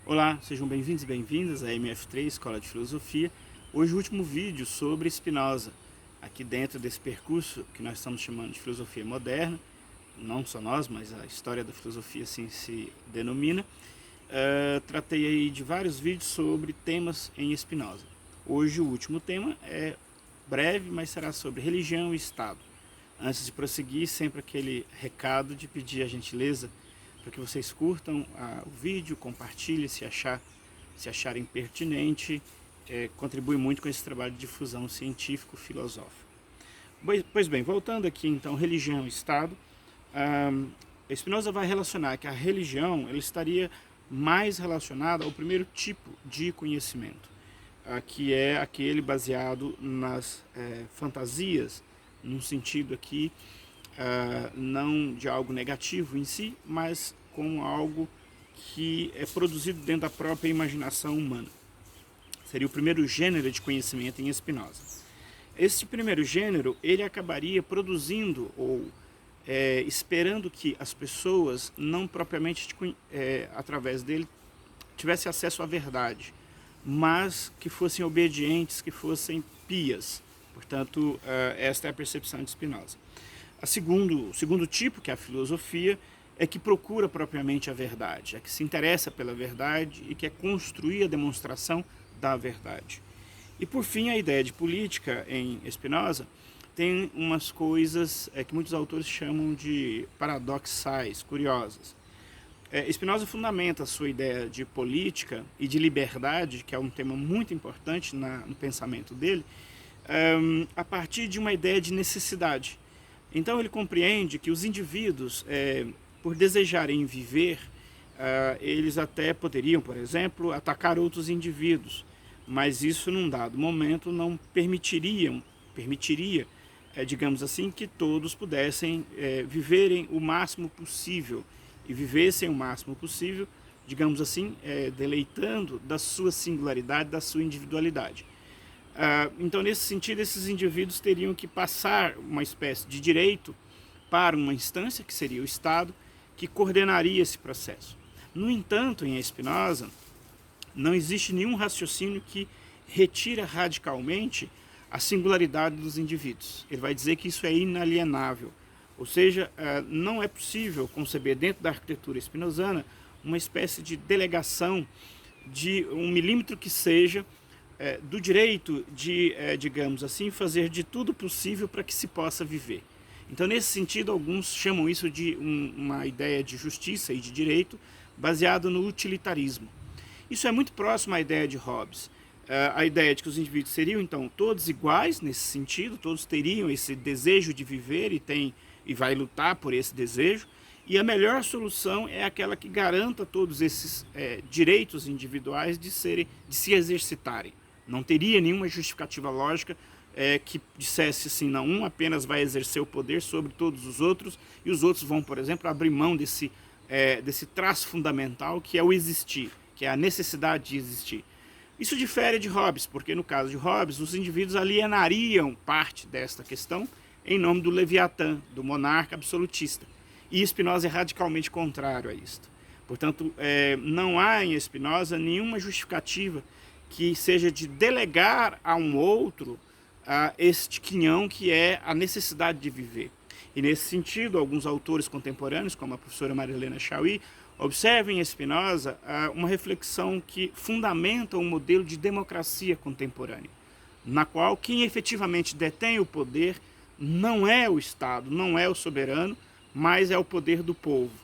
Olá, sejam bem-vindos e bem-vindas à MF3, Escola de Filosofia. Hoje o último vídeo sobre Spinoza, aqui dentro desse percurso que nós estamos chamando de filosofia moderna, não só nós, mas a história da filosofia assim se denomina. Tratei aí de vários vídeos sobre temas em Spinoza. Hoje o último tema é breve, mas será sobre religião e Estado. Antes de prosseguir, sempre aquele recado de pedir a gentileza para que vocês curtam o vídeo, compartilhem se acharem pertinente, contribui muito com esse trabalho de difusão científico-filosófico. Pois bem, voltando aqui então, religião e Estado, Spinoza vai relacionar que a religião ela estaria mais relacionada ao primeiro tipo de conhecimento, que é aquele baseado nas fantasias, num sentido aqui não de algo negativo em si, mas como algo que é produzido dentro da própria imaginação humana. Seria o primeiro gênero de conhecimento em Spinoza. Esse primeiro gênero, ele acabaria produzindo ou esperando que as pessoas, não propriamente através dele, tivessem acesso à verdade, mas que fossem obedientes, que fossem pias. Portanto, esta é a percepção de Spinoza. O segundo tipo, que é a filosofia, é que procura propriamente a verdade, é que se interessa pela verdade e quer construir a demonstração da verdade. E por fim, a ideia de política em Spinoza tem umas coisas que muitos autores chamam de paradoxais, curiosas. Spinoza fundamenta a sua ideia de política e de liberdade, que é um tema muito importante no pensamento dele, a partir de uma ideia de necessidade. Então ele compreende que os indivíduos, por desejarem viver, eles até poderiam, por exemplo, atacar outros indivíduos, mas isso num dado momento não permitiria, digamos assim, que todos pudessem viverem o máximo possível e vivessem o máximo possível, digamos assim, deleitando da sua singularidade, da sua individualidade. Então, nesse sentido, esses indivíduos teriam que passar uma espécie de direito para uma instância, que seria o Estado, que coordenaria esse processo. No entanto, em Spinoza, não existe nenhum raciocínio que retira radicalmente a singularidade dos indivíduos. Ele vai dizer que isso é inalienável. Ou seja, não é possível conceber dentro da arquitetura spinozana uma espécie de delegação de um milímetro que seja do direito de, digamos assim, fazer de tudo possível para que se possa viver. Então, nesse sentido, alguns chamam isso de uma ideia de justiça e de direito baseado no utilitarismo. Isso é muito próximo à ideia de Hobbes. A ideia de que os indivíduos seriam, então, todos iguais nesse sentido, todos teriam esse desejo de viver e vai lutar por esse desejo, e a melhor solução é aquela que garanta todos esses direitos individuais de se exercitarem. Não teria nenhuma justificativa lógica que dissesse assim, não, um apenas vai exercer o poder sobre todos os outros e os outros vão, por exemplo, abrir mão desse traço fundamental que é o existir, que é a necessidade de existir. Isso difere de Hobbes, porque no caso de Hobbes, os indivíduos alienariam parte desta questão em nome do Leviatã, do monarca absolutista. E Spinoza é radicalmente contrário a isto. Portanto, não há em Spinoza nenhuma justificativa que seja de delegar a um outro este quinhão que é a necessidade de viver. E nesse sentido, alguns autores contemporâneos, como a professora Marilena Chauí, observem em Spinoza uma reflexão que fundamenta um modelo de democracia contemporânea, na qual quem efetivamente detém o poder não é o Estado, não é o soberano, mas é o poder do povo.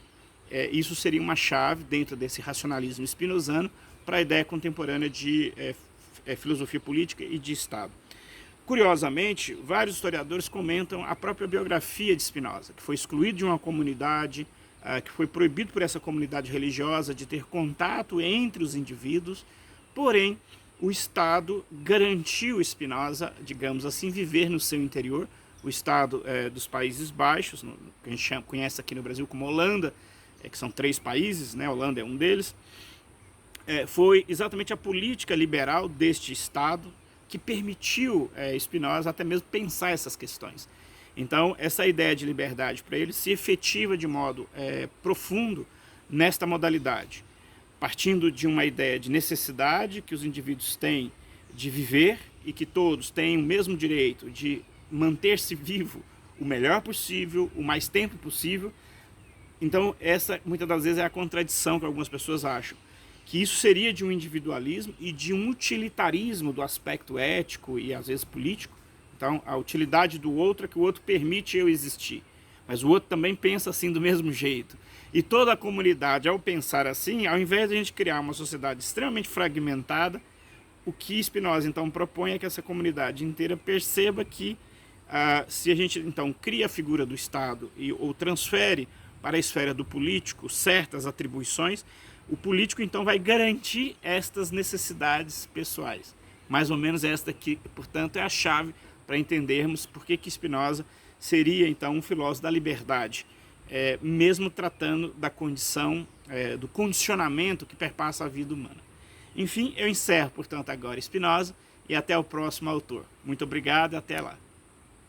Isso seria uma chave dentro desse racionalismo spinozano para a ideia contemporânea de filosofia política e de Estado. Curiosamente, vários historiadores comentam a própria biografia de Spinoza, que foi excluído de uma comunidade, que foi proibido por essa comunidade religiosa de ter contato entre os indivíduos, porém, o Estado garantiu Spinoza, digamos assim, viver no seu interior. O Estado dos Países Baixos, que a gente conhece aqui no Brasil como Holanda, que são 3 países, né? A Holanda é um deles, foi exatamente a política liberal deste Estado que permitiu Spinoza até mesmo pensar essas questões. Então, essa ideia de liberdade para ele se efetiva de modo profundo nesta modalidade. partindo de uma ideia de necessidade que os indivíduos têm de viver e que todos têm o mesmo direito de manter-se vivo o melhor possível, o mais tempo possível. Então essa muitas das vezes é a contradição que algumas pessoas acham, que isso seria de um individualismo e de um utilitarismo do aspecto ético e às vezes político. Então a utilidade do outro é que o outro permite eu existir, mas o outro também pensa assim do mesmo jeito. E toda a comunidade, ao pensar assim, ao invés de a gente criar uma sociedade extremamente fragmentada, o que Spinoza então propõe é que essa comunidade inteira perceba que se a gente então cria a figura do Estado ou transfere para a esfera do político certas atribuições, o político então vai garantir estas necessidades pessoais. Mais ou menos esta aqui, portanto, é a chave para entendermos por que Spinoza seria então um filósofo da liberdade, mesmo tratando da condição, do condicionamento que perpassa a vida humana. Enfim, eu encerro, portanto, agora Spinoza e até o próximo autor. Muito obrigado e até lá.